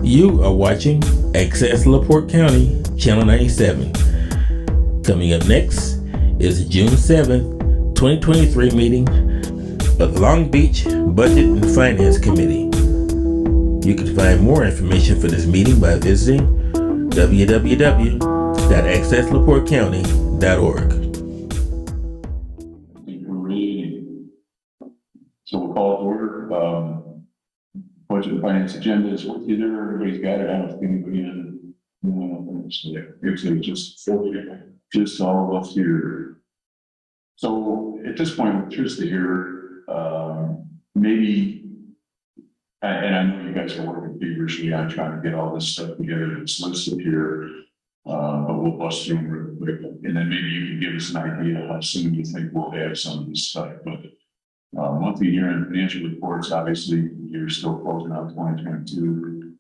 You are watching Access LaPorte County, Channel 97. Coming up next is the June 7th, 2023 meeting of the Long Beach Budget and Finance Committee. You can find more information for this meeting by visiting www.accesslaportecounty.org. So we'll call to order. Budget and finance agenda is with you there. Everybody's got it. I don't think anybody in. Usually just all of us here. So at this point, with Trista here, maybe, and I know you guys are working feverishly on trying to get all this stuff together that's listed here, but we'll bust through them real quick. And then maybe you can give us an idea how soon you think we'll have some of this stuff. But monthly year-end financial reports, obviously, you're still closing out 2022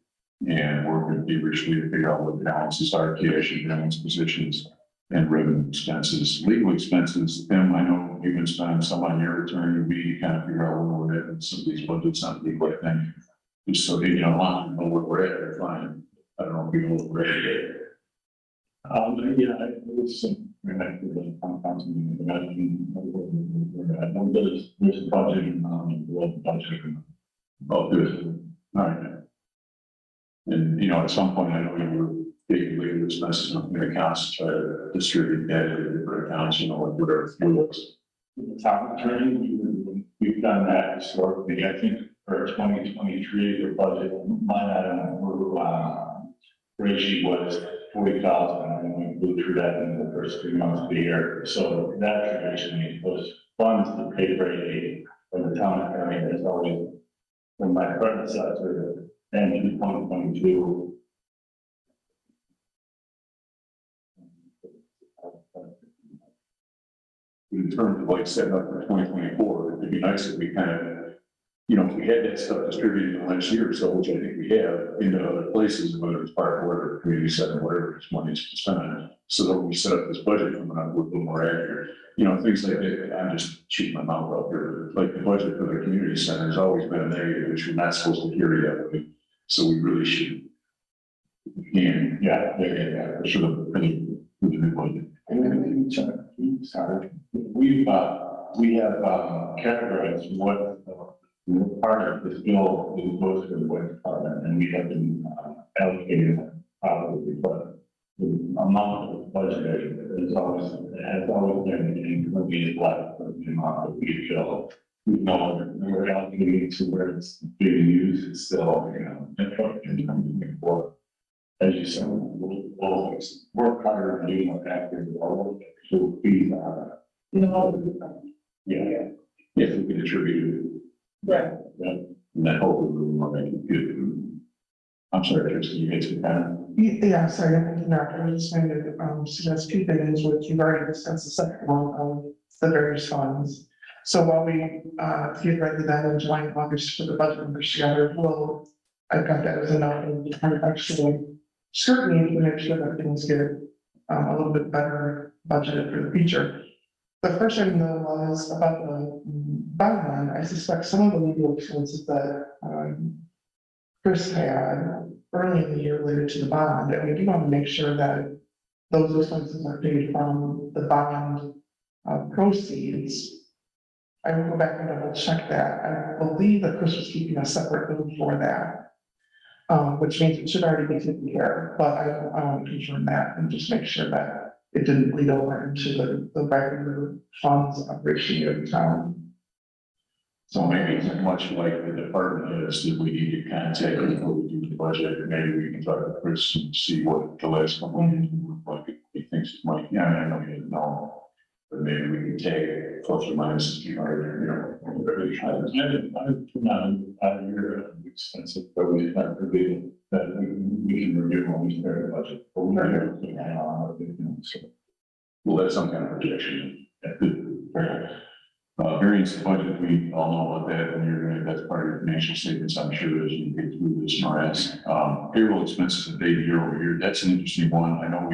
and working feverishly to figure out what the balances are, cash and balance positions, and revenue expenses. Legal expenses, Tim, I know you've been spending some on your attorney. We kind of figure out where we're at in some of these budgets on legal, I think. Just so you know where we're at, they're fine. I don't know if you know where we're at yet. Yeah, I was I know there's a budget, budget. Oh, good. All right. And, you know, at some point, I know you were taking legal expenses from the accounts to try to distribute that to different accounts, you know, like whatever fuels. The top attorney, we've done that historically. I think for 2023, the budget line item ratio was 40,000, and we blew through that in the first 3 months of the year. So that traditionally was funds to pay for aid from the town attorney. There's always, when my predecessor and in 2022. In terms of like setting up for 2024, it'd be nice if we kind of, you know, if we had that stuff distributed in the last year or so, which I think we have, into other places, whether it's park board or community center, whatever it's money is spent, so that when we set up this budget coming up, we're a little more accurate. You know, things like that. I'm just shooting my mouth out here. Like the budget for the community center has always been a negative, which we're not supposed to hear yet. So we really should. Yeah, for sure. Sorry. We have categorized what part of this bill is goes to the West Department, and we have been allocated probably, but the amount of budget has always been included less than the amount that we feel. We know we're allocating to where it's being used. It's still, you know, in terms of work. As you said, we'll work harder and do more active work to be, you know, yeah, if we can attribute it. Right. And I hope we'll make it good. I'm sorry, Tristan, you get to kind of. Yeah, sorry, I'm not. I was just trying to suggest two things, which you've already discussed the second one of the various funds. So while we get ready then in July and August for the budget numbers together, I've got that as a note of kind of actually scrutiny to make sure that things get a little bit better budgeted for the future. The first thing though was about the bottom line. I suspect some of the legal expenses that Chris had early in the year related to the bond, and we do want to make sure that those expenses are paid from the bond proceeds. I will go back and double check that. I believe that Chris was keeping a separate bill for that, which means it should already be taken care of, but I want to confirm that and just make sure that it didn't bleed over into the regular funds operation of the town. So maybe it's much like the department is that we need to contact before we do the budget. Maybe we can talk to Chris and see what the last couple of years look like. He thinks it might. Yeah, I know he didn't know, but maybe we can take plus or minus, you know, very high. I hear expensive, but we not really that we can review when we start the budget. But we're not looking at so we'll have some kind of projection. Variance budget, we all know about that, and that's part of your financial statements, I'm sure, as you get through this morass. Payroll expenses of data year over year, that's an interesting one. I know I'm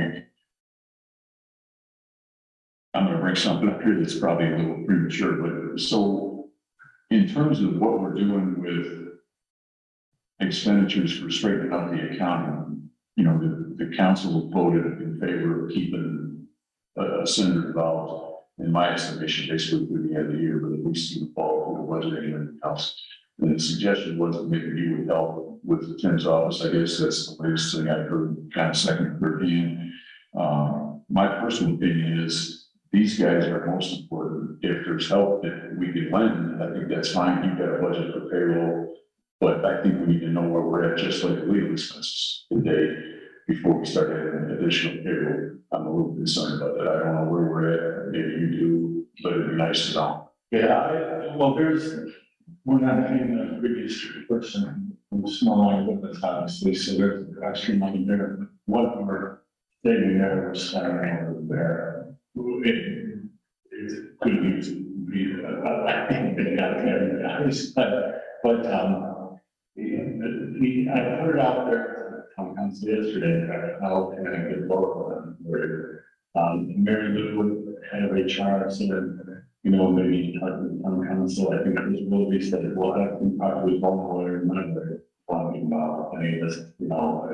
going to bring something up here that's probably a little premature, but so in terms of what we're doing with expenditures for straightening out the accounting, you know, the council voted in favor of keeping a senator involved, in my estimation, basically through the end of the year, but at least in the fall, the budgeting and else. And the suggestion was that maybe you would help with the Tim's office. I guess that's the latest thing I've heard, kind of second, third hand. My personal opinion is these guys are most important. If there's help that we can lend, I think that's fine. You've got a budget for payroll. But I think we need to know where we're at, just like legal expenses today, before we start adding additional payroll. I'm a little concerned about that. I don't know where we're at. Maybe you do, but it'd be nice to know. Yeah, well, we're not paying the previous person from small equipment, obviously, so there's actually money there. What we're saving there, we're spending over there. It could use to be, I think, but I put it out there to the town council yesterday, how can I get local where Mary Lou, head of HR, said, you know, maybe talk to the town council. I think Chris Willoughby said, well, I think probably one lawyer and another talking about any of this, you know,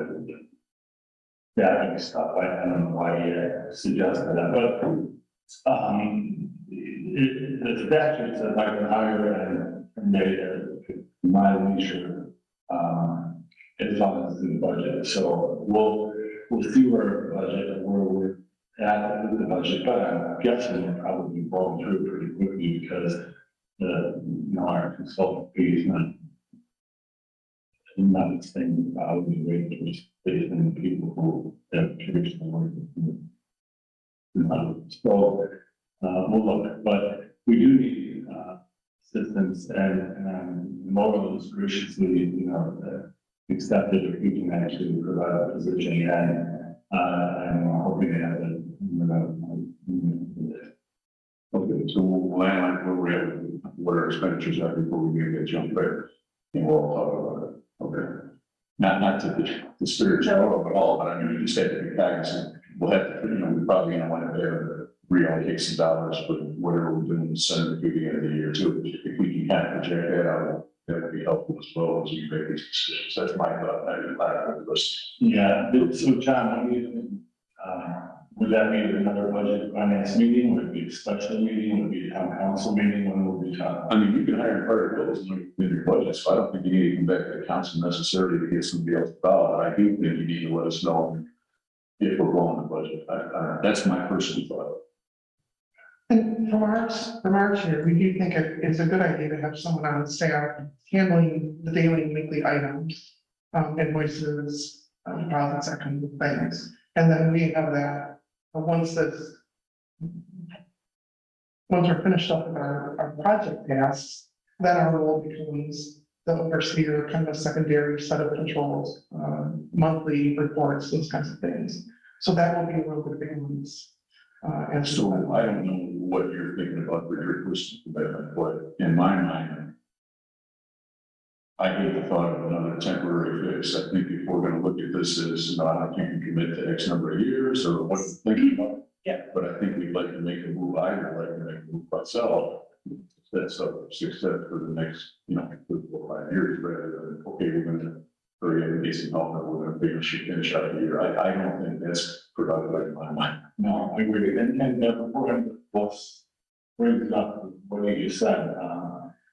that stuff. I don't know why he suggested that, but the statute says I can hire and they my leisure, as long as it's in the budget. So we'll see where we're at with the budget, but I'm guessing we'll probably blow through pretty quickly because our consultant fee is not its thing about the rate which based on the people who have traditionally worked with. So we'll look, but we do need assistance and morals graciously, accepted if we can actually provide a position, and I'm hoping to have it. Okay, so we'll land like where we're at, what our expenditures are before we make that jump there. And we'll talk about it. Okay. Not to the spirit of it all, but I mean, you just have to be cognizant. We'll have to, we probably gonna want to reallocate some dollars for whatever we're doing in the center through the end of the year too. If we can kind of project that out, that would be helpful as well as you make these decisions. That's my thought. Yeah, so John, would that be another budget finance meeting? Would it be a special meeting? Would it be a town council meeting? When would we talk? I mean, you can hire part of those in your budget, so I don't think you need to come back to the council necessarily to get somebody else involved. I do think you need to let us know if we're blowing the budget. That's my personal thought. And from our chair, we do think it's a good idea to have someone on staff handling the daily and weekly items, invoices, deposits, that kind of things. And then we have that, once we're finished up with our project tasks, then our role becomes the overseer, kind of a secondary set of controls, monthly reports, those kinds of things. So that will be a real good balance. And So I don't know what you're thinking about with your personal commitment, but in my mind, I hate the thought of another temporary fix. I think if we're gonna look at this as, I don't think you can commit to X number of years or what you're thinking about. Yeah. But I think we'd like to make a move, I'd like to make a move myself. That's up success for the next, 3 or 5 years, rather than, okay, we're gonna hurry up and get some help, and we're gonna finish out the year. I don't think that's productive in my mind. No, I agree. And before let's bring up what you said,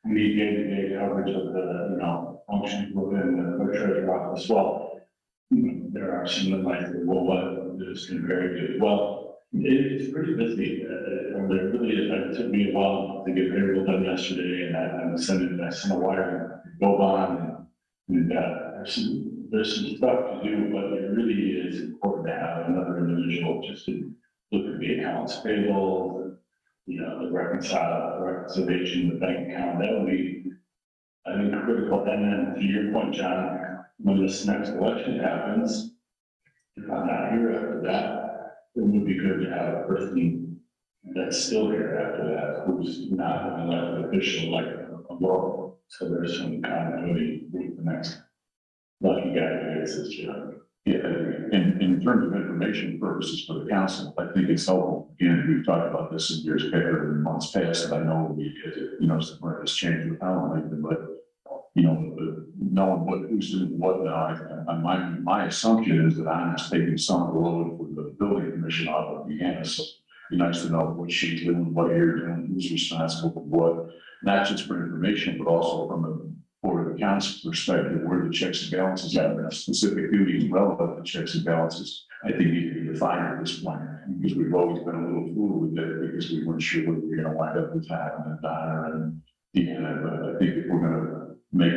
the day-to-day coverage of the, functions within the treasurer office. Well, there are some that might say, well, what is very good. Well, it's pretty busy. And there really is. It took me a while to get payroll done yesterday, and I sent a wire to go on, and there's some stuff to do, but it really is important to have another individual just to look at the accounts payable, the reconciliation, the bank account. That would be, I think, critical. And then to your point, John, when this next election happens, if I'm not here after that, it would be good to have a person that's still here after that, who's not an elected official like a local. So there's some continuity with the next lucky guy who gets this job. Yeah, and in terms of information purposes for the council, I think it's helpful. Again, we've talked about this in years past or in months past, and I know we, some of this changed with Alan Lincoln, but you know, knowing what, who's doing what now, my assumption is that I'm just taking some of the load for the building commission off of Deanna, so it'd be nice to know what she's doing, what you're doing, who's responsible for what, not just for information, but also from a Board of Accounts perspective, where the checks and balances are, and specific duties relevant to checks and balances, I think need to be defined at this point, because we've always been a little fluid with it, because we weren't sure what we were gonna wind up with Adam and Donna and Deanna, but I think if we're gonna make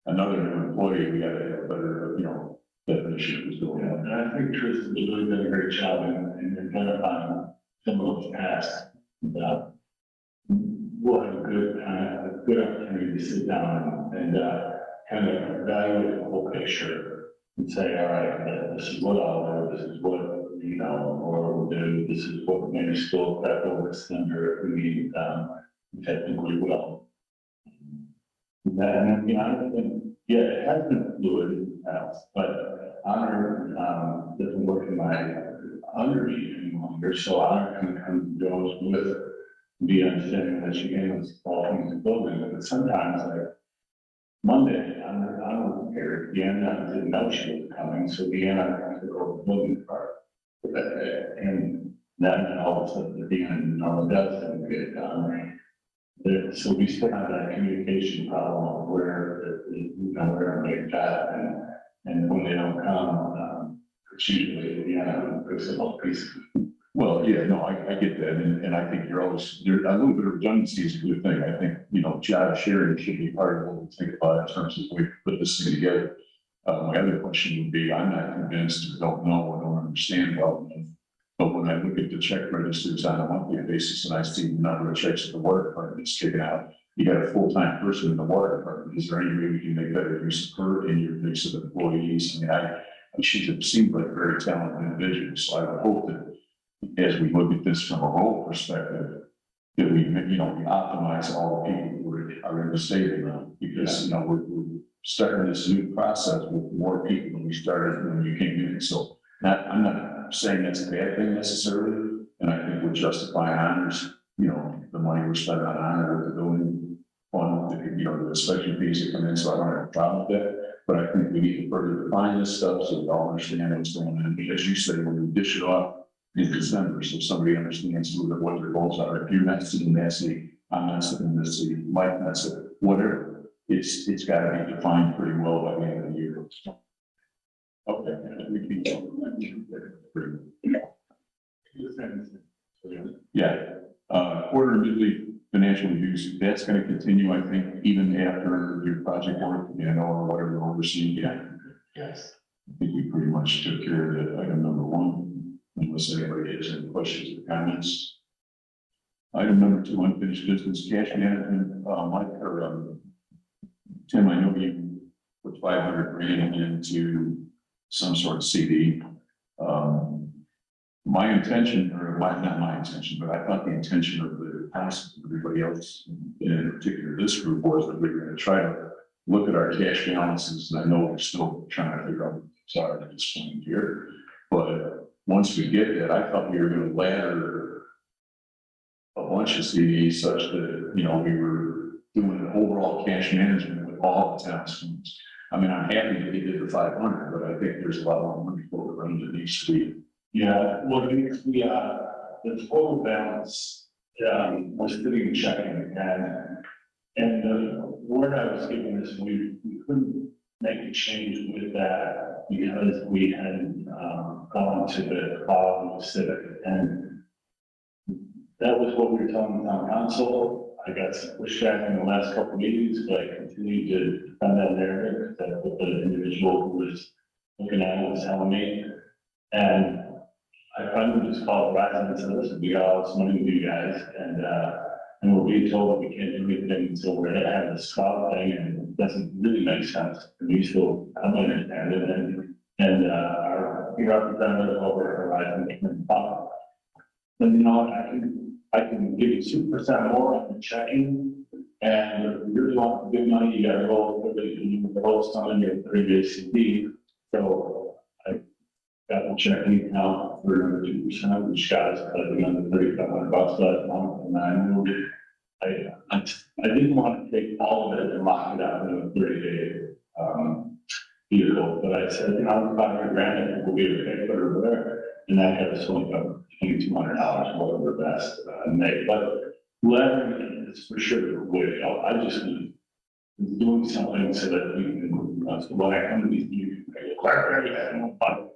another new employee, we gotta have a better, you know, definition of what's going on. And I think Tristan's really done a great job in identifying some of those tasks. We'll have a good opportunity to sit down and kind of evaluate the whole picture and say, all right, this is what I'll do, this is what, you know, or we'll do, this is what maybe still that will extend or if we need, technically will. And then, you know, I think, yeah, it has been fluid in the past, but Honor doesn't work in my under me any longer, so Honor kind of comes and goes with the understanding that she handles all things in building, but sometimes like Monday, I'm prepared, Deanna didn't know she was coming, so Deanna had to go to the building part. And then all of a sudden, Deanna, all the debts didn't get done. So we still have that communication problem where, you know, we're gonna make that, and when they don't come, it's usually Deanna who picks up all the pieces. Well, yeah, no, I get that, and I think you're always, there, a little bit of redundancy is a good thing. I think, you know, job sharing should be part of what we think about in terms of we put this thing together. My other question would be, I'm not convinced or don't know or don't understand well enough. But when I look at the check registers on a monthly basis and I see the number of checks that the water department is kicking out, you got a full-time person in the water department. Is there any way we can make better use of her in your mix of employees? I mean, she seems like a very talented individual, so I would hope that as we look at this from a role perspective, that we, you know, we optimize all the people who are in the stable now, because, you know, we're starting this new process with more people than we started when you came in. So I'm not saying that's a bad thing necessarily, and I think we're justifying Honors, you know, the money we're spending on Honor with the building fund, you know, the special fees that come in, so I don't have a problem with that. But I think we need to further define this stuff so we all understand what's going on. Because you say, when we dish it off in December, so somebody understands what their goals are. If you're not sitting that seat, I'm not sitting in this seat, Mike not sitting, whatever. It's got to be defined pretty well by the end of the year. Okay. Yeah. Quarter and midweek financial reviews, that's going to continue, I think, even after your project work, you know, or whatever you're overseeing. Yeah. Yes. I think we pretty much took care of that item number one, unless anybody has any questions or comments. Item number two, unfinished business, cash management, Mike or Tim, I know you put 500 grand into some sort of CD. My intention, or not my intention, but I thought the intention of the council, everybody else, in particular this group, was that we were going to try to look at our cash balances. And I know we're still trying to figure out what it's at this point here, but once we get that, I thought we were going to ladder a bunch of CDs such that, you know, we were doing an overall cash management with all the town's funds. I mean, I'm happy that he did the 500, but I think there's a lot more money for the run that needs to be. Yeah, well, the total balance was sitting in checking, and the word I was given is we couldn't make a change with that because we had gone to the cloud Civic, and that was what we were telling the town council. I got some pushback in the last couple of meetings, but I continued to defend that narrative that what the individual who was looking at it was telling me, and I finally just called Verizon and said, listen, we got all this money with you guys, and we're being told that we can't do anything until we're gonna have this cloud thing, and it doesn't really make sense. And we still, I don't understand it, and our representative over Verizon came and talked. And you know, I can give you 2% more on the checking, and if you really want big money, you gotta go for the whole sum in your previous CD. So I got the checking account for another 2%, which got us another $3,500 last month, and I moved it. I didn't want to take all of it and lock it out in a 30-day, vehicle, but I said, you know, 500 grand, I think will be okay, put it over there. And that had us only about $2,200, whatever the best, May, but lettering is for sure the way to go. I just need doing something so that we can, so when I come to these meetings, I get clarity, I don't want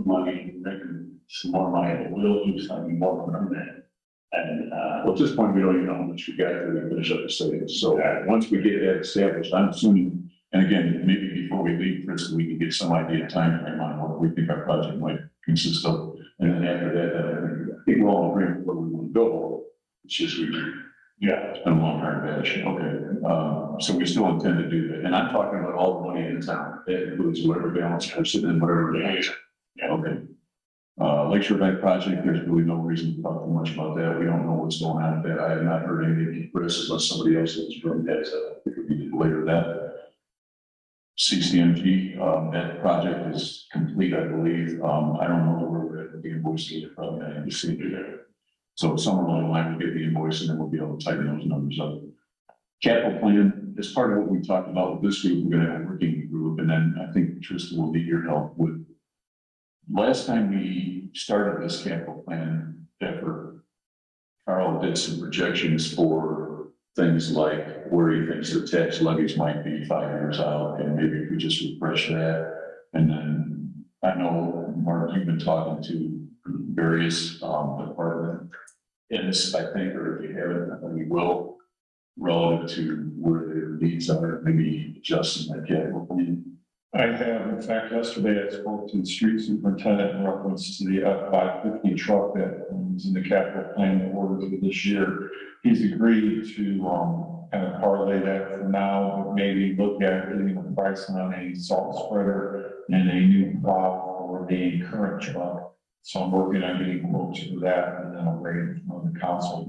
money, making some more money, we'll do something more permanent. And, Well, at this point, we don't even know how much we got to finish up the studies. So once we get that established, I'm assuming, and again, maybe before we leave, Chris, we can get some idea of time frame on what we think our project might consist of. And then after that, I think we're all in agreement where we want to go. It's just it's been a long time, okay. So we still intend to do that. And I'm talking about all the money in the town. That includes whatever balance we're sitting in, whatever it is. Okay. Lakeshore Bank project, there's really no reason to talk too much about that. We don't know what's going on with that. I have not heard anything from Chris unless somebody else has from that. So I think we need to later that. CCMG, that project is complete, I believe. I don't know where we're at with the invoice, probably not even see it there. So somewhere along the line, we'll get the invoice and then we'll be able to tighten those numbers up. Capital plan, as part of what we talked about with this group, we're going to have a working group, and then I think Tristan will need your help with. Last time we started this capital plan effort, Carl did some projections for things like where he thinks the tax levies might be 5 years out, and maybe if we just refresh that. And then I know, Mark, you've been talking to various department heads, I think, or if you haven't, we will, relative to where their needs are, maybe adjusting that capital plan. I have, in fact, yesterday I spoke to the street superintendent in reference to the F-550 truck that was in the capital plan order for this year. He's agreed to kind of parlay that for now, but maybe look at getting a price on a salt spreader and a new plow for the current truck. So I'm working on getting quotes for that, and then I'll bring it from the council.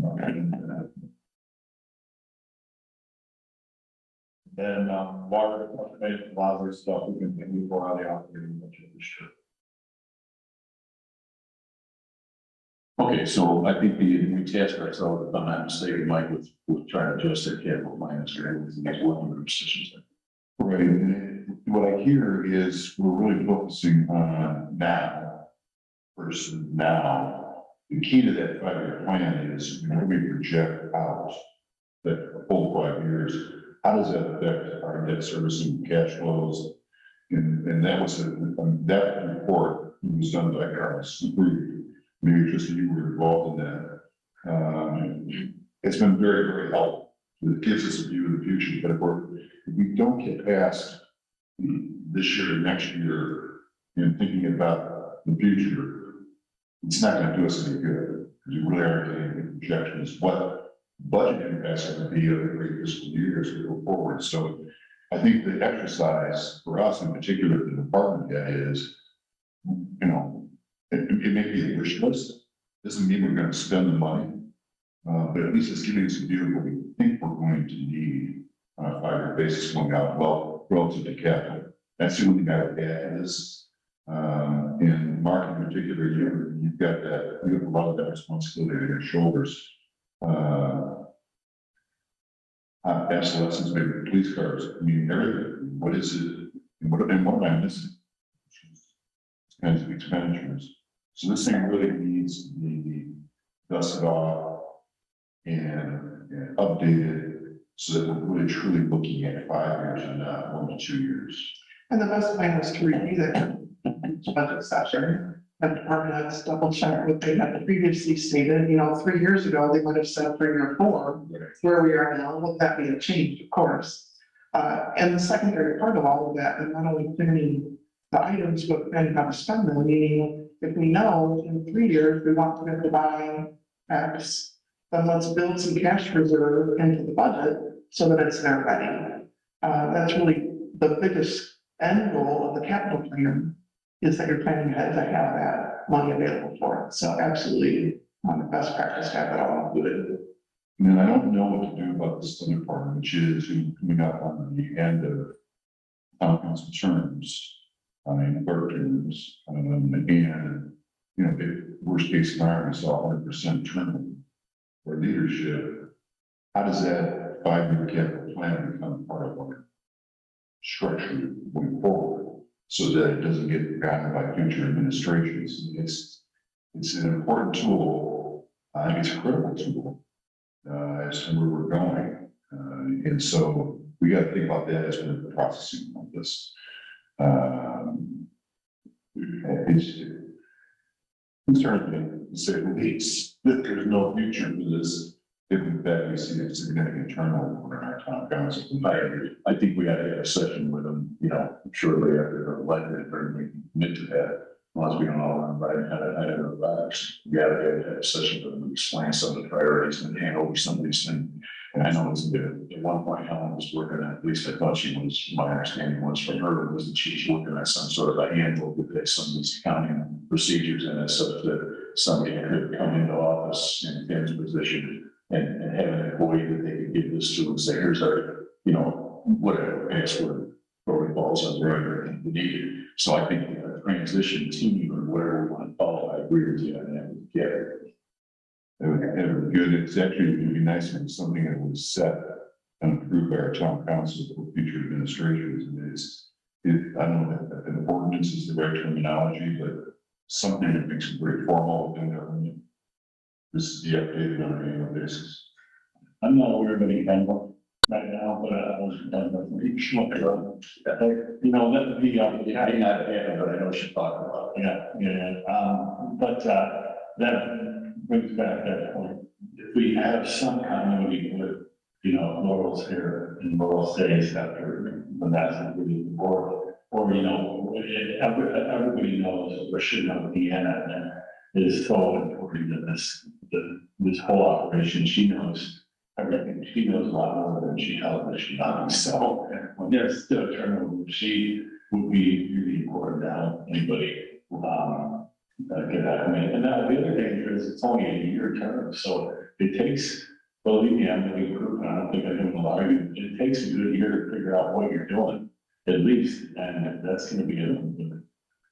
Then, water department, a lot of their stuff, we can move out of the operating budget this year. Okay, so I think we tasked ourselves, if I'm not mistaken, Mike, with trying to adjust that capital plan as well as these working group decisions. Right, and what I hear is we're really focusing on now versus now. The key to that 5-year plan is when we project out that whole 5 years, how does that affect our debt servicing cash flows? And that was that report was done by Carlos. Maybe just you were involved in that. It's been very, very helpful. It gives us a view of the future, but if we don't get past this year and next year and thinking about the future, it's not going to do us any good. Because we really aren't getting any projections. What budget impacts going to be every fiscal year as we go forward. So I think the exercise for us in particular, the department head is, you know, it may be a wish list. Doesn't mean we're going to spend the money, but at least it's giving us a view of what we think we're going to need on a 5-year basis going out well relative to capital. That's the only thing I would add is, in Mark in particular, you've got that, you have a lot of that responsibility on your shoulders. Obsolescence, maybe police cars, I mean, everything. What is it? And what am I missing? Kinds of expenditures. So this thing really needs to be dusted off and updated so that we're really truly looking at 5 years and not 1 to 2 years. And the best plan was to review that budget session. And department heads double check what they had previously stated, 3 years ago, they would have said 3 or 4, where we are now, will that be a change, of course. And the secondary part of all of that, and not only planning the items, but then how to spend them, meaning if we know in 3 years, we want them to buy X, then let's build some cash reserve into the budget so that it's there ready. That's really the biggest end goal of the capital plan, is that you're planning ahead to have that money available for it. So absolutely, the best practice to have it all included. And I don't know what to do about this other part, which is coming up on the end of town council terms, clerk terms, and, the worst case scenario, we saw 100% turnover for leadership. how does that five-year capital plan become part of our structure going forward? So that it doesn't get forgotten by future administrations. It's an important tool. I think it's a critical tool as to where we're going. And so we got to think about that as we're processing all this. It's concerns me, to say the least, that there's no future for this. If in fact we see a significant turnover in our town council. I think we gotta have a session with them, you know, shortly after they're elected, or we can commit to that. Unless we don't all run right ahead of our lives. We gotta have a session with them, explain some of the priorities and hand over some of these things. And I know it's good. At one point, Helen was working at least I thought she was, my understanding was from her, was that she was working on some sort of a handbook with some of these accounting procedures and such that somebody could come into office in Tim's position and have an employee that they could give this to and say, here's our, you know, whatever password or it falls under everything we need. So I think the transition team or whatever we want to call it, I agree with you on that. Yeah. It would be good. It's actually, it'd be nice if it was something that was set and approved by our town council for future administrations. And I don't know that an ordinance is the right terminology, but something that makes it very formal within government. This is the updated on an annual basis. I'm not aware of any handbook right now, but I was done with each one. You know, that would be, Yeah, not happen, but I know she talked about it. but that brings back that point. If we have some continuity with, you know, Laurel's here and Laurel stays after the massive the board, or, you know, everybody knows, or should know, Deanna is so important in this whole operation. She knows everything. She knows a lot more than she tells us she does. So when there's still turnover, she would be really important to help anybody. Get that. I mean, and now the other danger is it's only a year term, so it takes, believe me, I'm really proof, and I don't think I do a lot of it. It takes a good year to figure out what you're doing, at least, and that's gonna be a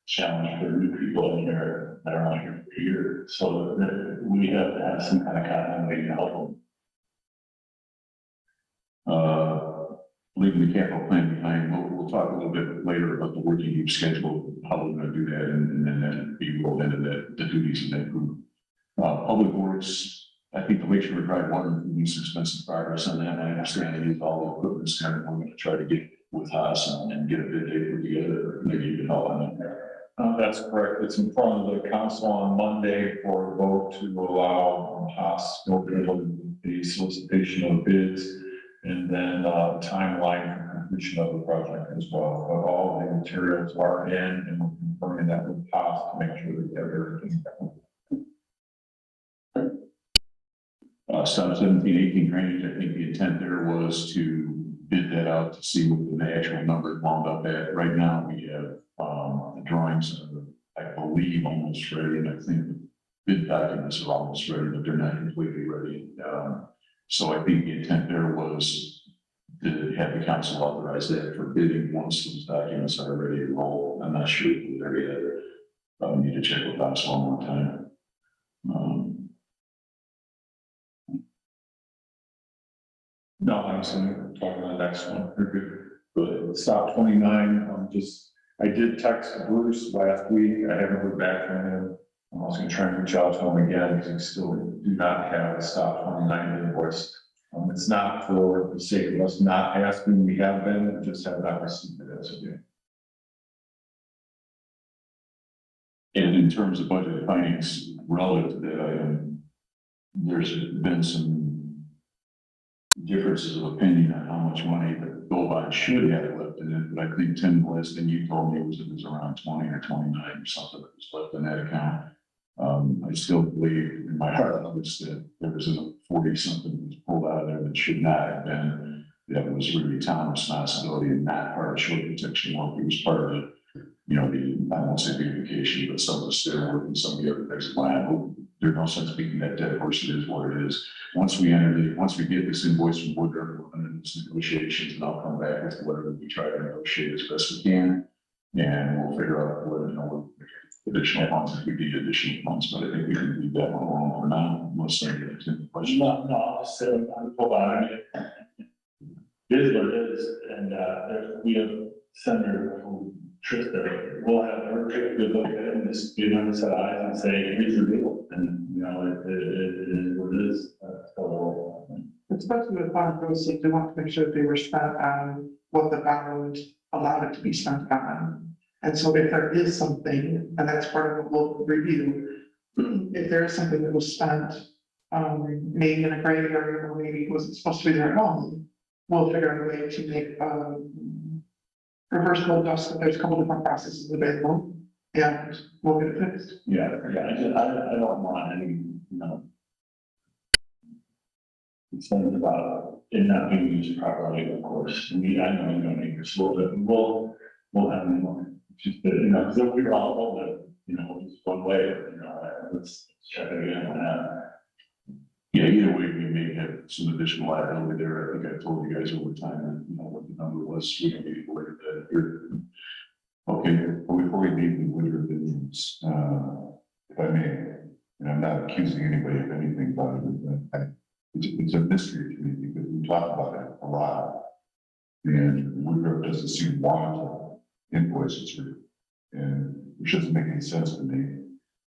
challenge for new people in here that are on here for a year. So we have to have some kind of continuity to help them. Leaving the capital plan behind, we'll talk a little bit later about the working group schedule, how we're gonna do that, and then that be rolled into the duties of that group. Public works, I think the Lakeshore Drive water improvements, there's been some progress on that. My understanding is all the equipment's kind of, we're gonna try to get with Haas and get a bid date put together, maybe you can help on that. That's correct. It's in front of the council on Monday for a vote to allow Haas to go through the solicitation of bids. And then timeline for completion of the project as well. But all the materials are in, and we're confirming that with Haas to make sure that everything. 17, 18 drainage, I think the intent there was to bid that out to see what the actual number wound up at. Right now, we have the drawings, I believe, almost ready, and I think the bid documents are almost ready, but they're not completely ready. So I think the intent there was to have the council authorize that for bidding once those documents are ready to roll. I'm not sure if they're yet. I need to check with us one more time. No, I'm just gonna talk about the next one. Good. Stop 29. I did text Bruce last week. I haven't heard back from him. I'm also gonna try and reach out to him again because we still do not have a stop 29 invoice. It's not for the sake of us not asking. We have been, we just have not received it as of yet. And in terms of budget findings relative to that item, there's been some differences of opinion on how much money the bill bond should have left in it. But I think Tim, the last thing you told me was it was around 20 or 29 or something that was left in that account. I still believe in my heart of it's that there was a 40 something that was pulled out of there that should not have been. That was really town responsibility and not part of shore protection work. It was part of the, you know, I won't say beautification, but some of the stair work and some of the other things. There's no sense beating that dead horse. It is what it is. Once we get this invoice from Woodruff, we're under these negotiations, and I'll come back with whatever we try to negotiate as best we can, and we'll figure out what, you know, additional funds, if we need additional funds, but I think we can leave that one alone for now, unless somebody has any questions. No, I'll just say, I'm full on it. It is what it is, and, we have Senator Trista, we'll have her take a good look at it and just give them a set of eyes and say, here's the deal, and, you know, it is what it is. So, Especially with bond proceeds, we want to make sure that they were spent on what the bond allowed it to be spent on. And so if there is something, and that's part of what we'll review, if there is something that was spent, maybe in a gray area, or maybe it wasn't supposed to be there at all, we'll figure out a way to make, reversible adjustment. There's a couple different processes available, and we'll get it fixed. yeah, I don't want any, you know, concerned about it not being used properly, of course. I know you don't need your slow, but we'll have more. Just, you know, because we were all told that, you know, just one way, you know, let's check it again. Yeah, either way, we may have some additional liability there. I think I told you guys over time, that, you know, what the number was, we can be aware of that here. Okay, well, before we leave the winter opinions, if I may, and I'm not accusing anybody of anything about it, but it's a mystery to me because we talk about it a lot. And Woodruff doesn't seem to want invoices for it, and it doesn't make any sense to me.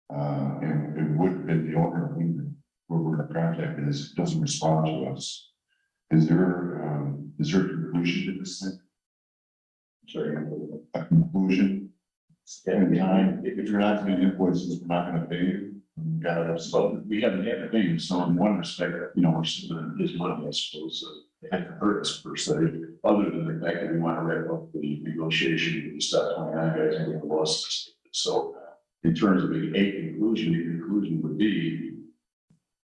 And it would have been the owner of Wheaton, where we're in contact, is doesn't respond to us. Is there a conclusion to this thing? Sorry. A conclusion? In time, if you're not getting invoices, we're not gonna pay you. We got it, so we haven't had to pay you, so in one respect, you know, we're spending his money, I suppose, it hasn't hurt us per se, other than the fact that we want to wrap up the negotiation with the step 29 guys and with the losses. So in terms of a conclusion, the conclusion would be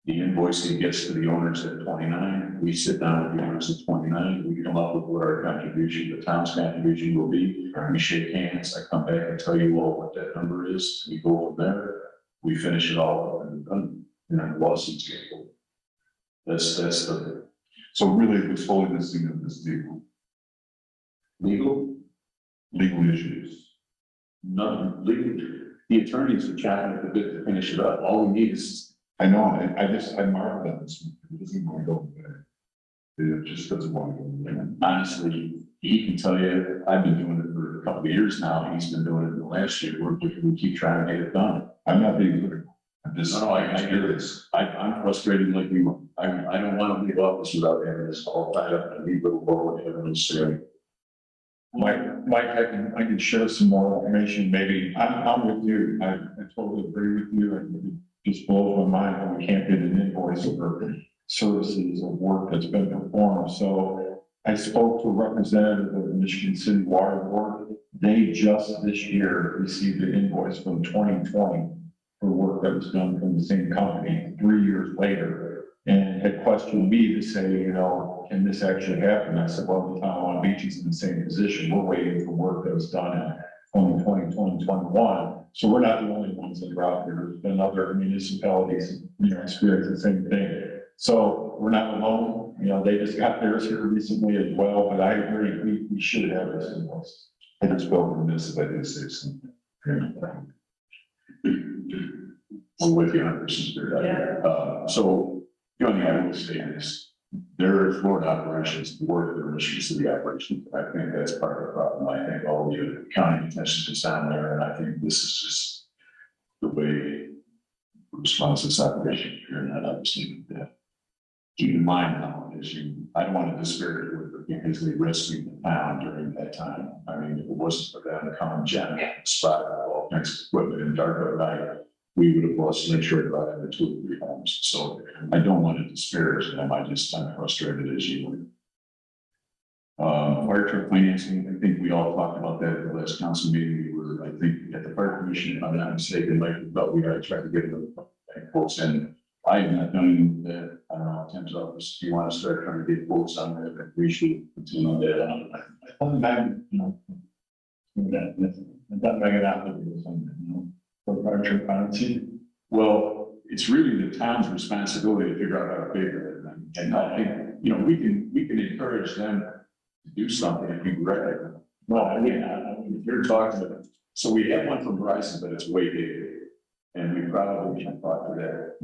the invoicing gets to the owners at 29, we sit down with the owners at 29, we come up with what our contribution, the town's contribution will be, we shake hands, I come back and tell you all what that number is, we go from there. We finish it all up and done, and then the lawsuits get pulled. That's the. So really, what's holding this thing up is legal issues. None, legal, the attorneys are chopping at the bit to finish it up. All we need is. I know, I marvel at this, it doesn't want to go there. It just doesn't want to go there. Honestly, he can tell you, I've been doing it for a couple of years now, he's been doing it the last year, we keep trying to get it done. I'm not being critical. I'm just. No, I hear this. I'm frustrated like I don't want to leave office without having this all tied up and leave little ball with everyone's story. Mike, I can share some more information, maybe. I'm with you. I totally agree with you. And it just blows my mind how we can't get an invoice for services or work that's been performed. So I spoke to a representative of the Michigan City Water Board. They just this year received an invoice from 2020 for work that was done from the same company 3 years later, and had questioned me to say, you know, can this actually happen? I said, well, the town of Long Beach is in the same position. We're waiting for work that was done in 2020, 2021. So we're not the only ones that are out there. There's been other municipalities, you know, experiencing the same thing. So we're not alone. You know, they just got theirs here recently as well, but I agree, we should have this invoice. I just felt remiss if I didn't say something. I'm with you on this. So, the only thing I will say is, there are Florida operations, the work of the Michigan City operations. I think that's part of the problem. I think all the county attention is down there, and I think this is just the way response to this operation here, and that obviously that. Keep in mind now, I don't want to disparage it because they rescued the town during that time. I mean, if it wasn't for them to come and jam spot all kinds of equipment in dark of night, we would have lost Lakeshore Drive in 2 or 3 homes. So I don't want to disparage them. I'm frustrated as you. Fire truck financing, I think we all talked about that at the last council meeting. We were, I think, at the fire commission, if I'm not mistaken, like, but we gotta try to get the quotes in. I have not done that. I don't know, Tim's office, if you want to start trying to get quotes on that, we should continue that. I thought that, you know, that Megan Apple was something, you know, for fire truck financing. Well, it's really the town's responsibility to figure out how to pay for it. And I think, you know, we can encourage them to do something if we direct them. Well, I mean, If you're talking to So we have one from Verizon, but it's way dated. And we probably should talk to that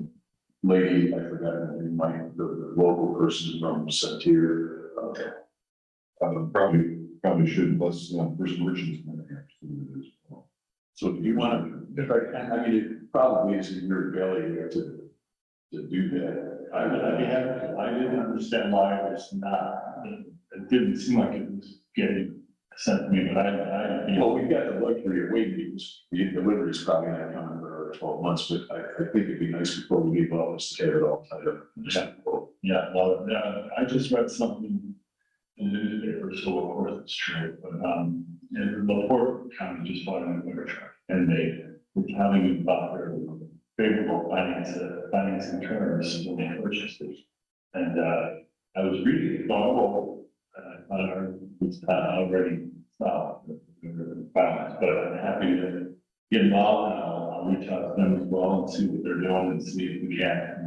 lady, I forgot her name, the local person from Satier. Probably should, plus, First Merchants. So do you want to, I mean, it probably is in your belly to do that. I'd be happy to. I didn't understand why it was not, it didn't seem like it was getting sent to me, but Well, we've got the luxury of waiting, the delivery is probably not coming for 12 months, but I think it'd be nice before we leave office to have it all tied up. yeah, well, I just read something in the newspaper, so of course it's true, but, and LaPorte County just bought a new water truck, and they were telling about their favorable financing terms when they purchased it. And, I was reading, it, going, well, it's not already stopped, the finance, but I'm happy to get involved, and I'll reach out to them as well and see what they're doing and see if we can,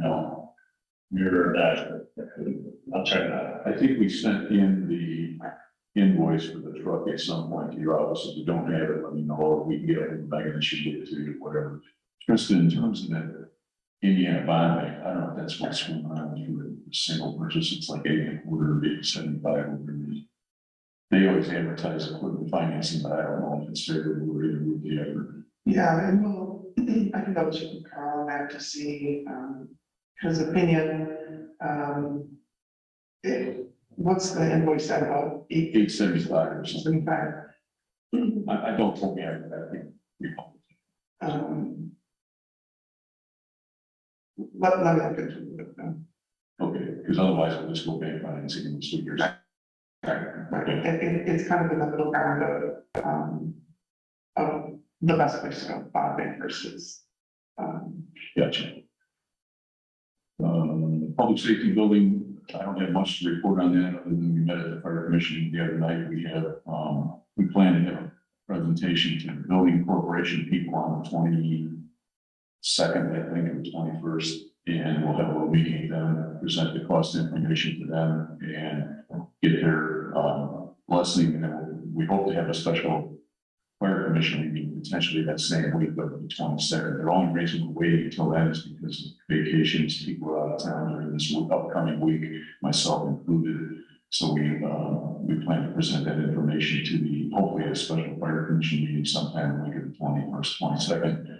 mirror that. I'll check it out. I think we sent in the invoice for the truck at some point to your office. If you don't have it, let me know, or we can get it, Megan should get it to you, whatever. Just in terms of that Indiana bond bank, I don't know if that's what's going on with the single purchase, it's like 8.25, 8.75. They always advertise equipment financing, but I don't know if it's favorable or either with the other. Yeah, and I can double check with Carl on that to see, his opinion. What's the invoice at about 8.75 or something. 75? I don't think we have that. Let me look into it. Okay, because otherwise we'll just go bank financing in 2 years. Right, it's kind of in the middle ground of the best place to go, bond bank versus. Gotcha. Public safety building, I don't have much to report on that, other than we met at the fire commission the other night. We have, we plan to have a presentation to the building corporation people on the 22nd, I think, and the 21st. And we'll have a little meeting with them, present the cost information to them and get their, blessing. And then we hope to have a special fire commission meeting potentially that same week, but the 22nd. The only reason we're waiting until then is because of vacations, people are out of town during this upcoming week, myself included. So we plan to present that information to the, hopefully a special fire commission meeting sometime the week of the 21st, 22nd.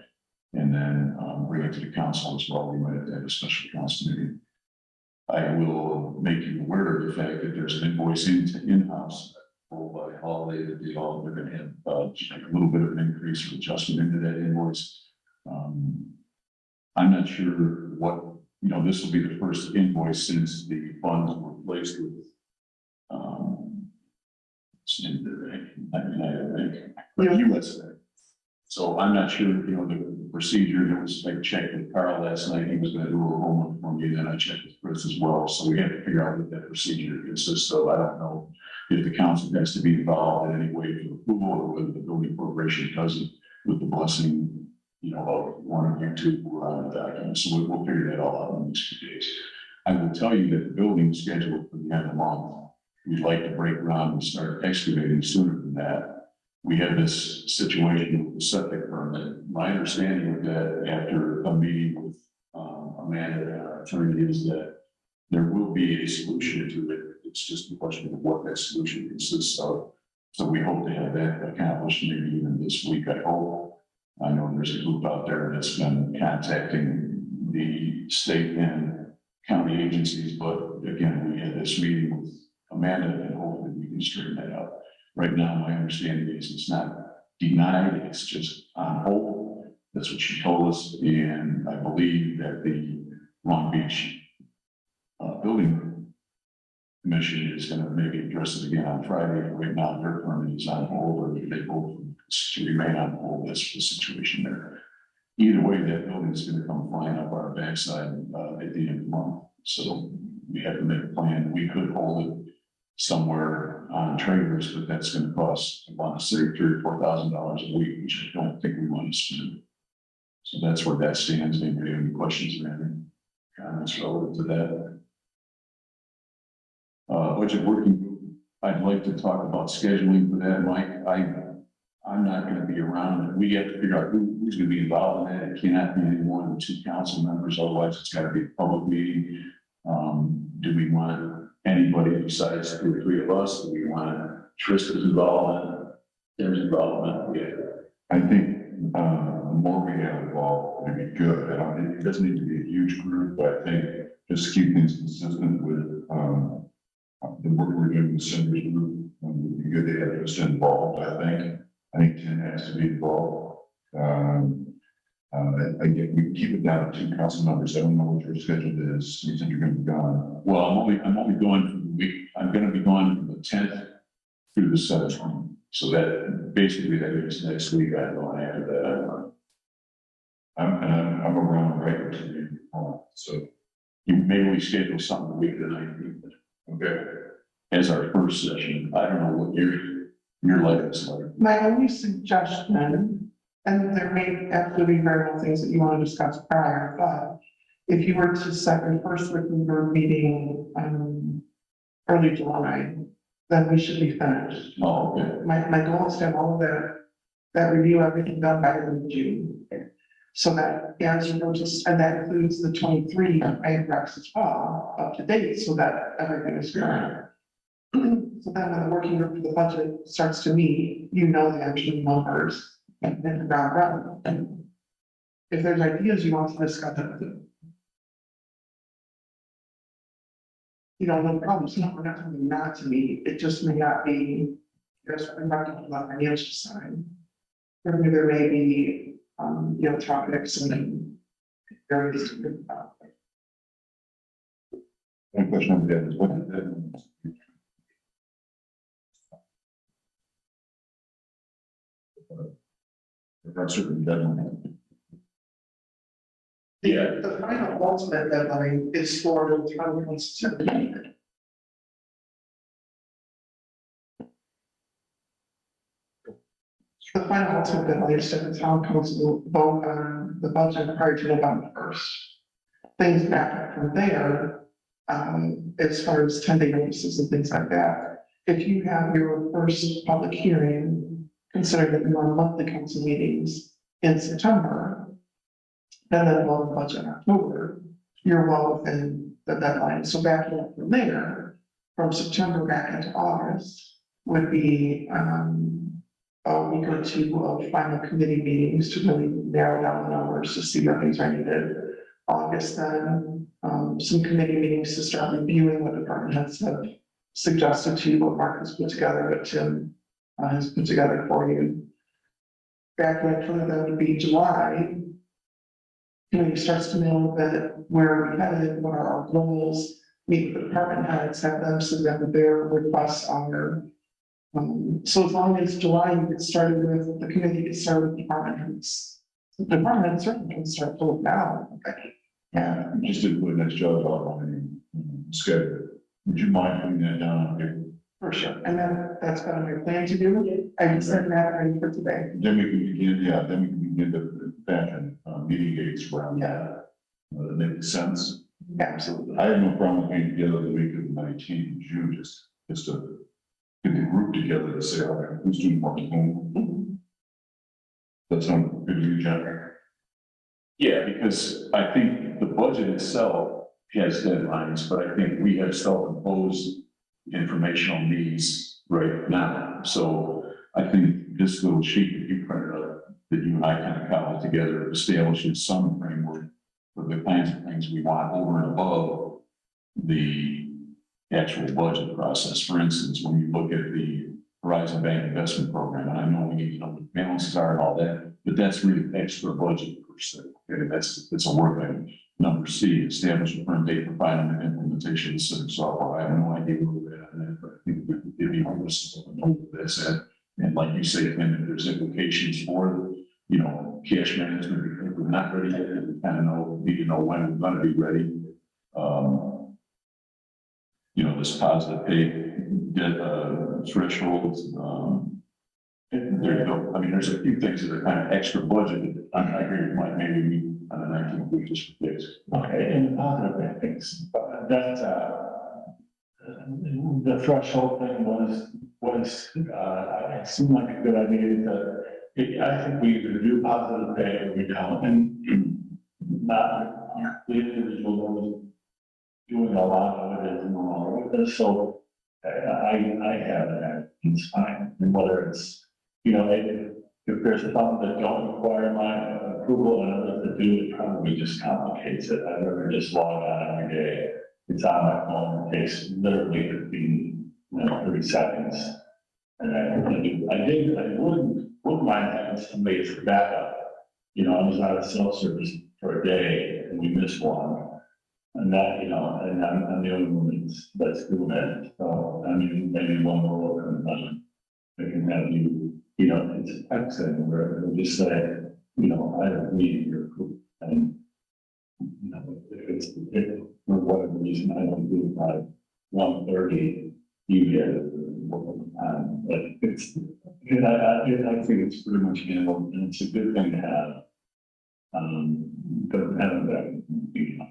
And then bring it to the council as well. We might have a special council meeting. I will make you aware of the fact that there's an invoice in-house by holiday that they all, they're gonna have a little bit of an increase or adjustment into that invoice. I'm not sure what, this will be the first invoice since the funds were placed with US. So I'm not sure, the procedure, there was, I checked with Carl last night, he was gonna do a homework for me, then I checked with Chris as well, so we have to figure out what that procedure consists of. I don't know if the council has to be involved in any way for approval, or whether the building corporation does it with the blessing, of one of you two who are on the document, so we'll figure that all out in the next few days. I will tell you that the building is scheduled for the end of the month. We'd like to break ground and start excavating sooner than that. We have this situation with the septic permit. My understanding of that after a meeting with Amanda, our attorney, is that there will be a solution to it. It's just a question of what that solution consists of. So we hope to have that accomplished maybe even this week, I hope. I know there's a group out there that's been contacting the state and county agencies, but again, we had this meeting with Amanda and hopefully we can straighten that out. Right now, my understanding is it's not denied, it's just on hold. That's what she told us, and I believe that the Long Beach building commission is going to maybe address it again on Friday. Right now, their permit is on hold, or they both should remain on hold. That's the situation there. Either way, that building is going to come flying up our backside at the end of the month. So we have to make a plan. We could hold it somewhere on trailers, but that's going to cost, I want to say, $3,000 or $4,000 a week, which I don't think we want to spend. So that's where that stands. Anybody have any questions or any comments relative to that? Budget working group, I'd like to talk about scheduling for that, Mike. I'm not gonna be around, and we have to figure out who's gonna be involved in that. It cannot be any more than 2 council members, otherwise it's gotta be a public meeting. Do we want anybody besides 2 or 3 of us? Do we want Trista's involvement, Tim's involvement? Yeah. I think, the more we have involved, it'd be good. It doesn't need to be a huge group, but I think just keep things consistent with, the work we're doing with Cinder's group. Would be good to have just involved, I think Tim has to be involved. Again, we keep it down to 2 council members. I don't know what your schedule is. You said you're gonna be gone. Well, I'm only going for the week. I'm gonna be going from the 10th through the 17th. So that basically that is next week. I'm going after that. I'm around right until you, so, Maybe we schedule something the week of the 19th okay. as our first session. I don't know what your life is like. My only suggestion, and there may actually be very well things that you want to discuss prior, but if you were to set your first working group meeting, early July, then we should be finished. Oh, okay. My goal is to have all of that review, everything done by the end of June. So that, as you notice, and that includes the 23 photographs as well, up to date, so that everything is current. So then when the working group for the budget starts to meet, you know the actual numbers and then the ground run. And if there's ideas you want to discuss, you know, no problem, it's not, we're not telling you not to meet, it just may not be, there's, I'm not talking about financial side. Or maybe there may be, you know, topics and various different, One question on that is what is that? There are certain deadlines. the final ultimate deadline is for the 2017. The final ultimate deadline is that the town council vote on the budget prior to November 1st. Things back from there, as far as 10-day notices and things like that. If you have your first public hearing, considering that you're on monthly council meetings in September, and then vote on budget in October, you're well within the deadline. So backing up from there, from September back into August would be, a week or 2 of final committee meetings to really narrow down the numbers to see where things are needed. August, then, some committee meetings to start reviewing what department heads have suggested to you, what Mark has put together, what Tim has put together for you. Back in front of that would be July. Committee starts to know that where we're headed, what are our goals, meet with the department heads, have them submit their requests on their. So as long as July you get started with, the committee gets started with department heads. The department heads certainly can start to look now. Yeah, you just didn't put a nice job on the schedule. Would you mind putting that down on paper? For sure, and then that's kind of my plan to do, I just said that ready for today. Then we can begin, then we can begin to fashion, meeting dates around that. That makes sense. Absolutely. I have no problem being together the week of the 19th of June, just to get the group together to say, all right, who's doing what at home. That's not good to you, John. Yeah, because I think the budget itself has deadlines, but I think we have self-imposed informational needs right now. So I think this little sheet that you printed up, that you and I kind of cobbled together, establishes some framework for the kinds of things we want over and above the actual budget process. For instance, when you look at the Horizon Bank Investment Program, and I know we need to know what the balances are and all that, but that's really extra budget per se. Okay, it's a work item. Number C, establish a firm date for final implementation of the civic software. I have no idea where we're at in that, but I think we could give you a list of what that's at. And like you say, then if there's implications for, you know, cash management, if we're not ready yet, we kind of need to know when we're going to be ready. You know, this positive pay thresholds. There you go. I mean, there's a few things that are kind of extra budgeted. I agree with Mike, maybe we on the 19th week just for this. Okay, and positive things, that, the threshold thing was was, it seemed like a good idea to, I think we either do positive pay or we don't, and not, the individual doing a lot of it is normal with this, so I have that, it's fine, and whether it's, you know, if there's some that don't require my approval and others that do, it probably just complicates it. I'd rather just log on every day. It's on my phone, it takes literally 15, 30 seconds. And I wouldn't mind having somebody as a backup. You know, I was out of cell service for a day and we missed one. And that, you know, and I'm the only one that's doing it. So, I mean, maybe one more open, I can have you, you know, it's a text thing where we just say, you know, I don't need your proof. And, you know, if for whatever reason I don't do it by 1:30, you get it. But it's, I think it's pretty much handled, and it's a good thing to have. Doesn't have that, you know.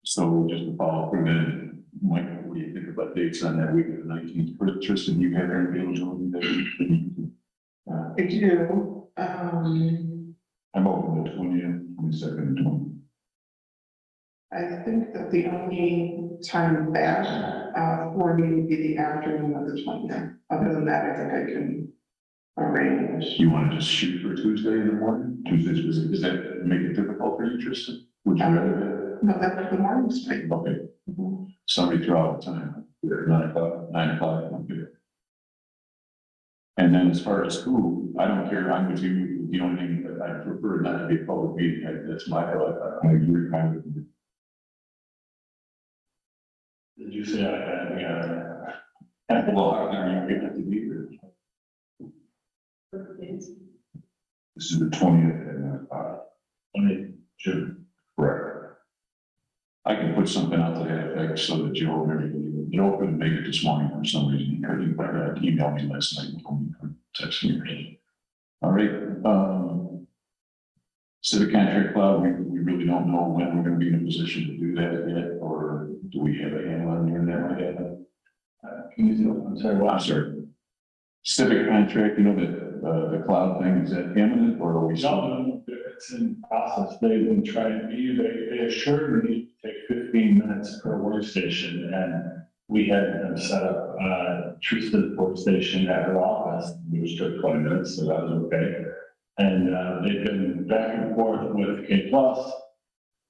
So just to follow up, then, Mike, what do you think about dates on that week of the 19th? Tristan, you have any availability that I do, I'm open to 20th, 22nd, 20th. I think that the only time back, for me would be the afternoon of the 20th. Other than that, I think I can arrange. You want to just shoot for Tuesday in the morning? Tuesdays, does that make it difficult for you, Tristan? Would you rather No, that's the morning's fine. that? Okay, somebody throw out the time, 9 o'clock, okay. And then as far as food, I don't care, I'm with you, the only thing that I prefer not to be a public meeting, that's my thought, I agree kind of. Did you say I had, Well, how can you get it to be here? This is the 20th and, sure. correct. I can put something out to that effect so that Joe, Joe couldn't make it this morning for some reason, he couldn't, but emailed me last night, and told me, text me. All right, civic contract cloud, we really don't know when we're gonna be in a position to do that yet, or do we have a handle on doing that yet? Can you do it? I'm sorry, I'm what? sorry. Civic contract, you know, the cloud thing, is that imminent, or are we still? No, it's in process. They've been trying, they assured me to take 15 minutes per workstation, and we had them set up, Tristan's workstation at her office, which took 20 minutes, so that was okay. And, they've been back and forth with K Plus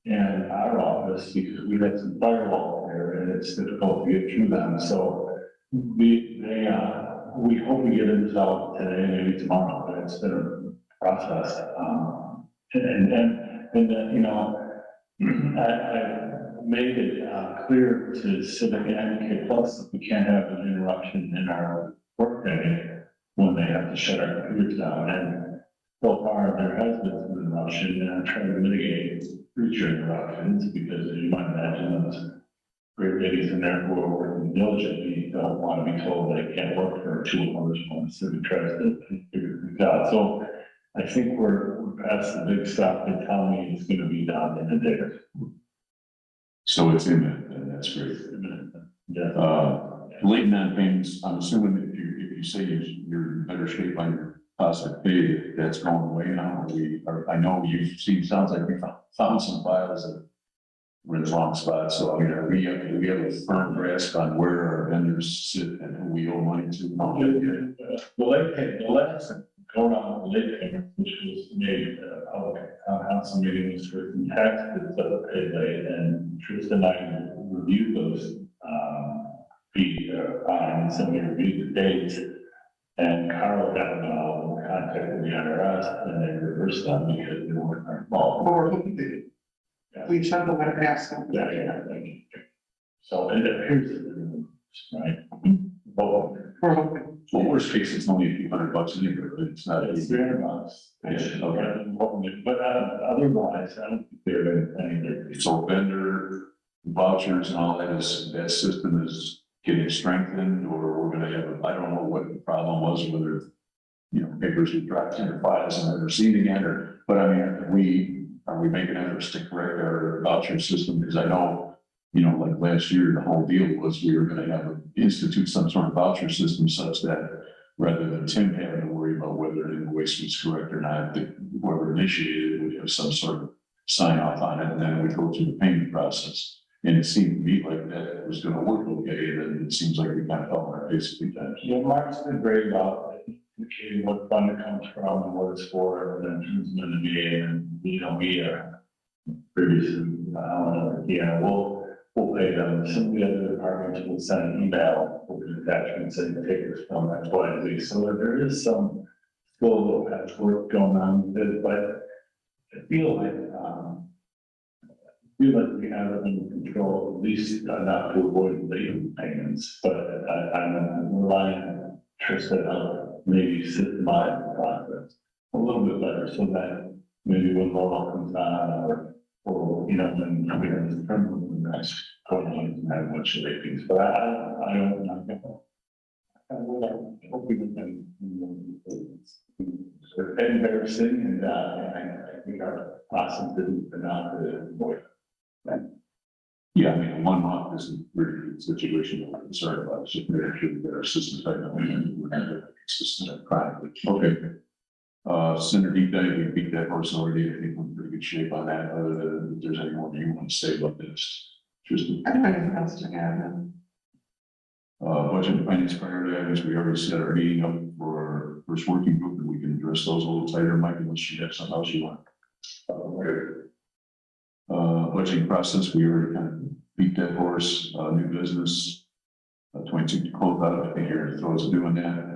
and our office, because we had some firewall there, and it's difficult to get through them, so we hope we get it resolved today, maybe tomorrow, but it's been a process. You know, I made it clear to Civic and K Plus that we can't have an interruption in our workday when they have to shut our computers down. And so far, there has been some interruption, and I'm trying to mitigate future interruptions, because as you might imagine, those great ladies in there who are working diligently don't want to be told they can't work for 2 hours when the Civic tries to figure things out. So I think we're past the big stuff. They tell me it's going to be done in a day. So it's imminent, and that's great. Yeah. Late non-payments, I'm assuming if you say you're in better shape on your positive pay, that's going away now, I know you've seen, sounds like we found some files that were in the wrong spot, so I mean, do we have a firm grasp on where our vendors sit and who we owe money to? The late payment, the last go around the late payment, which was made, council meeting was for taxes that were paid late, and Tristan and I reviewed those, fines, and we reviewed the dates. And Carl got involved and contacted the IRS, and they reversed them because they weren't involved. Or we sent the letter asking. Yeah. So it appears that, right? Well, We're hoping. Well, worst case, it's only a few $100 anyway, but it's not. it's $300. Yeah, okay. But otherwise, I don't think they're any. So vendor vouchers and all that system is getting strengthened, or we're gonna have, I don't know what the problem was, whether, you know, papers would drop in their files and they're receiving it, but I mean, are we making efforts to correct our voucher system? Because I know like last year, the whole deal was we were gonna have institute some sort of voucher system such that rather than Tim having to worry about whether an invoice was correct or not, whoever initiated it would have some sort of sign off on it, and then we go through the payment process. And it seemed to me like that was gonna work okay, and then it seems like we kind of fell on our face a few times. Yeah, Mark's been great about indicating what fund it comes from and what it's for, and then transmitting to me, and, we previously, we'll pay them. Some of the other departments will send an email with an attachment saying take this from X, Y, and Z. So there is some little patchwork going on with it, but I feel like, we have it under control, at least not to avoid late payments, but I'm relying on Trista to maybe systemize the process a little bit better so that maybe when Laurel comes on or when we have this permanent, that's totally doesn't have much late fees, but I don't know. I hope we can, embarrassing and I think our process didn't not to avoid. Yeah, I mean, 1 month isn't really the situation we're concerned about, it's just making sure that our systems are not consistent chronically. Okay. Center deep dive, we beat that horse already, I think we're in pretty good shape on that, other than if there's any more you want to say about this. Tristan? I don't have anything else to add. Budget and finance priority items, we already set our meeting up for first working group, and we can address those a little tighter, Mike, unless you have something else you want. Budgeting process, we already kind of beat that horse, new business. 22 to close out, I think you're throws doing that.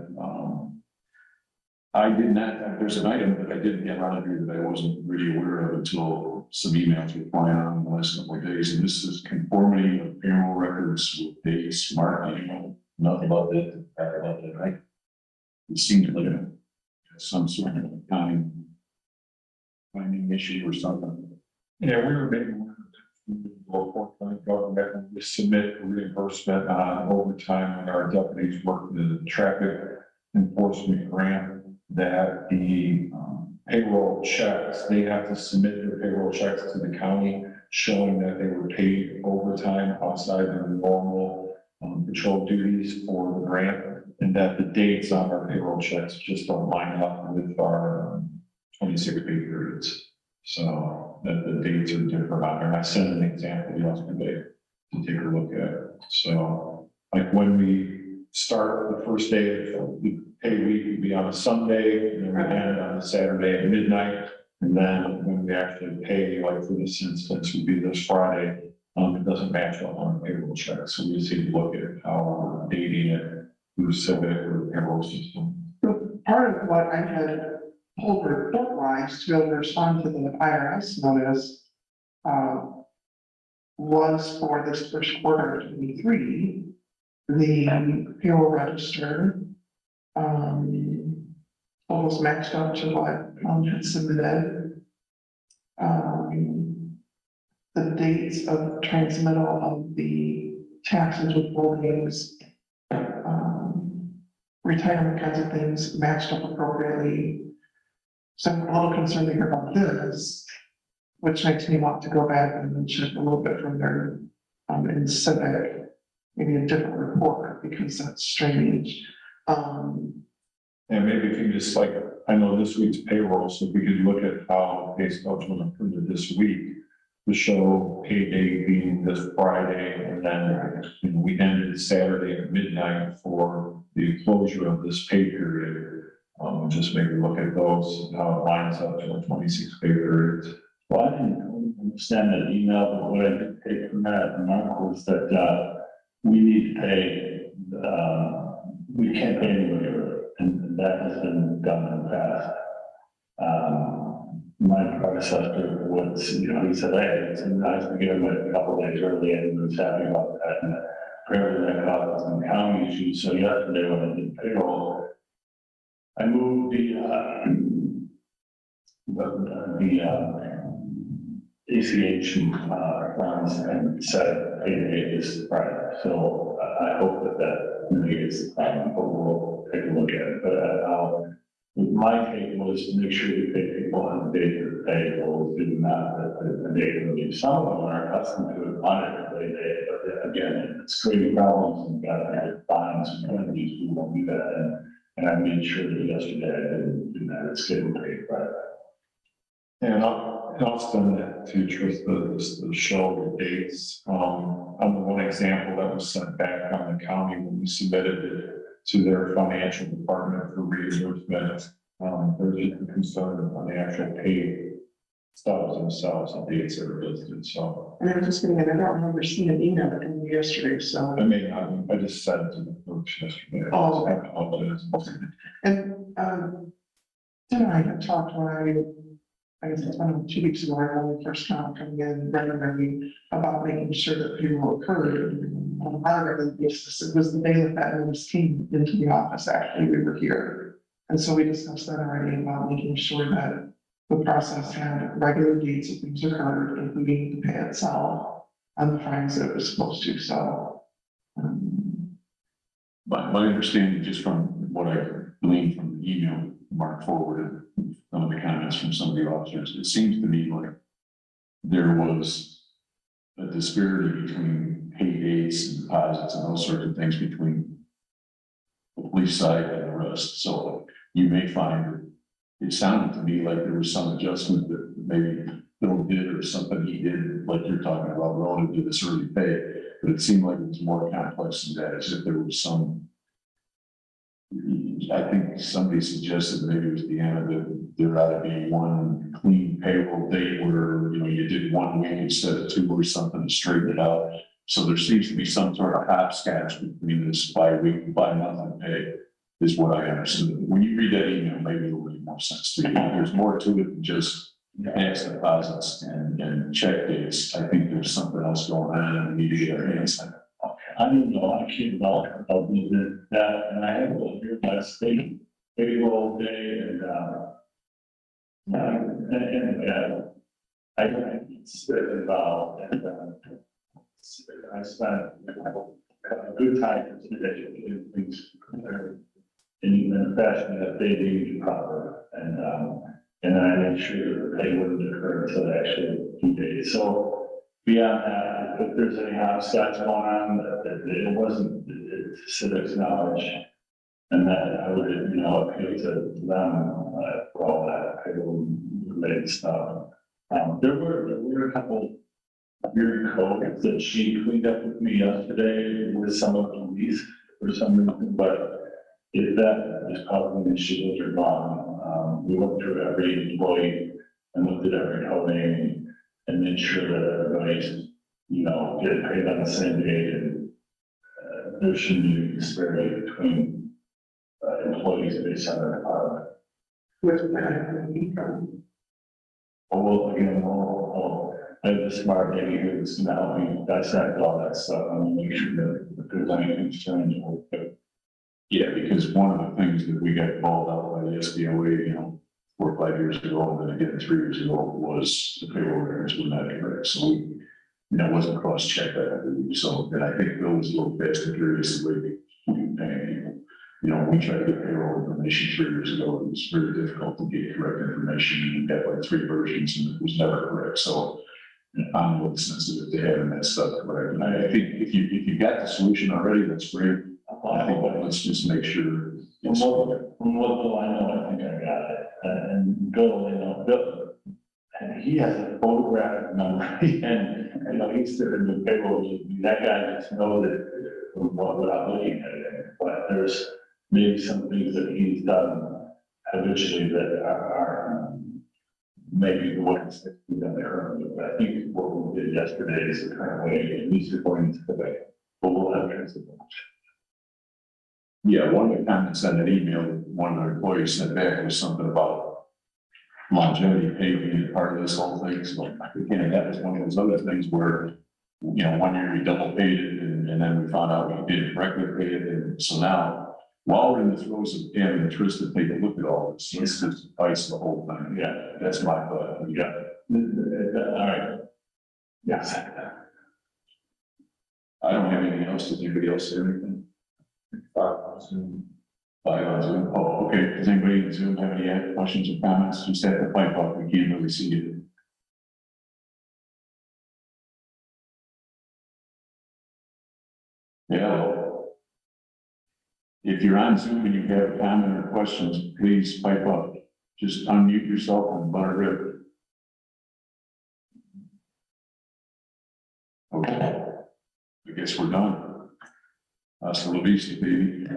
I did not, there's an item that I didn't get around here that I wasn't really aware of until some emails were flying on in the last couple of days, and this is conformity of payroll records with dates, nothing about that, right? It seemed like some sort of accounting finding issue or something. Yeah, we were making government to submit reimbursement on overtime when our deputies work the traffic enforcement grant, that the payroll checks, they have to submit their payroll checks to the county showing that they were paid overtime outside their normal patrol duties for the grant, and that the dates on our payroll checks just don't line up with our 26 pay periods. So that the dates are different on there. And I sent an example yesterday to take a look at. So like when we start the first day of the pay week would be on a Sunday, and then we end on a Saturday at midnight. And then when we actually pay, like for this instance, would be this Friday, it doesn't match up on the payroll check. So we just need to look at how we're dating it through Civic or the payroll system. Part of what I had pulled report-wise to be able to respond to the IRS notice was for this first quarter of 23, the payroll register almost matched up to what had submitted. The dates of transmittal of the taxes withholdings, retirement kinds of things matched up appropriately. So I'm a little concerned to hear about this, which makes me want to go back and then check a little bit from there in Civic, maybe a different report, because that's strange. And maybe if you just like, I know this week's payroll, so if we could look at how pay stubs were approved this week to show payday being this Friday, and then we ended Saturday at midnight for the closure of this pay period. Just maybe look at those, how it lines up to the 26 pay periods. Well, I didn't understand that email, but what I did take from that, Mark, was that we need to pay, we can't pay anybody early, and that has been done in the past. My predecessor was, he said, hey, it's nice to get them a couple of days early, and he was happy about that. And apparently that caused some county issues. So yesterday when I did payroll, I moved the ACH funds and set payday this Friday. So I hope that mitigates the problem, but we'll take a look at it. But My take was to make sure you pay people on the day of pay, or do not a day of leave. Some of them are accustomed to it on every day, but again, it's creating problems and got to have fines and penalties. We won't do that. And I made sure that yesterday I didn't do that. It's getting paid right. And I'll spend that to trust the show the dates. On the one example that was sent back on the county when we submitted it to their financial department for reimbursement. There's just a concern on the actual pay stubs themselves, the dates that are listed, so. And I was just thinking, I don't remember seeing an email that came yesterday, so. I mean, I just said it to the folks yesterday. Oh, I okay. apologize. And, Tim and I had talked I guess it's 2 weeks ago, when we first started coming in regularly about making sure that payroll occurred. On a regular basis, it was the day that that notice came into the office, actually, we were here. And so we discussed that already about making sure that the process had regular dates of things occurred, including the pay itself on the Fridays that it was supposed to, so. My understanding, just from what I gleaned from the email Mark forwarded, some of the comments from some of the officers, it seems to me like there was a disparity between pay dates and deposits and those sorts of things between the police side and the rest. So you may find that it sounded to me like there was some adjustment that maybe Bill did or something he did, like you're talking about relative to this early pay, but it seemed like it was more complex than that, as if there was some. I think somebody suggested maybe it was Deanna that there ought to be one clean payroll date where, you did 1 week instead of 2 or something to straighten it out. So there seems to be some sort of hopscotch between this bi-week, bi-monthly pay is what I understood. When you read that email, maybe it'll make more sense to you. There's more to it than just tax deposits and check dates. I think there's something else going on and we need to get our hands on it. I don't know, I can't know about that, and I have a here last day, payroll day, and I sit involved, and I spent a good time today in things in a fashion that they need proper, and I made sure that they wouldn't occur until actually 2 days. So beyond that, if there's any hopscotch going on, that it wasn't civics knowledge, and that I would, appeal to them for all that payroll related stuff. There were a couple weird codes that she cleaned up with me yesterday with some of the lease for some reason, but if that is causing issues or wrong, we went through every employee and looked at every coding and made sure that everybody's, getting paid on the same date, and there shouldn't be a disparity between employees based on their department. With that, Well, again, I have a smart lady who's now helping dissect all that stuff and make sure that if there's anything strange. Yeah, because one of the things that we got called out by the SBOA, 4 or 5 years ago, and then again 3 years ago, was the payroll records were not correct. So that wasn't cross-checked, I believe. So, and I think Bill was a little bit curious the way we pay people. When we tried to get payroll information 3 years ago, it was very difficult to get correct information. We had like 3 versions and it was never correct. So I'm a little sensitive to having that stuff correct. And I think if you got the solution already, that's great. I think let's just make sure. From what I know, I think I got it. And Bill, Bill, and he has a photographic memory, and he's sitting in the payroll. That guy just knows it without looking at it. But there's maybe some things that he's done habitually that are maybe the ones that we've done currently. But I think what we did yesterday is the current way, at least according to the way. But we'll have transparency. Yeah, one of the comments on that email, one of the employees sent back was something about longevity pay being part of this whole thing. So again, that was one of those other things where, 1 year we double paid it and then we found out we didn't correctly pay it. And so now, while we're in the throes of having interest to take a look at all this, let's just ice the whole thing. Yeah, that's my thought. Yeah. All right. Yes. I don't have anything else. Does anybody else have anything? Live on Zoom. Oh, okay. Does anybody in Zoom have any questions or comments? Just have to pipe up. We can't really see it. Yeah. If you're on Zoom and you have a comment or questions, please pipe up. Just unmute yourself and let it rip. Okay. I guess we're done. Hasta la vista, baby.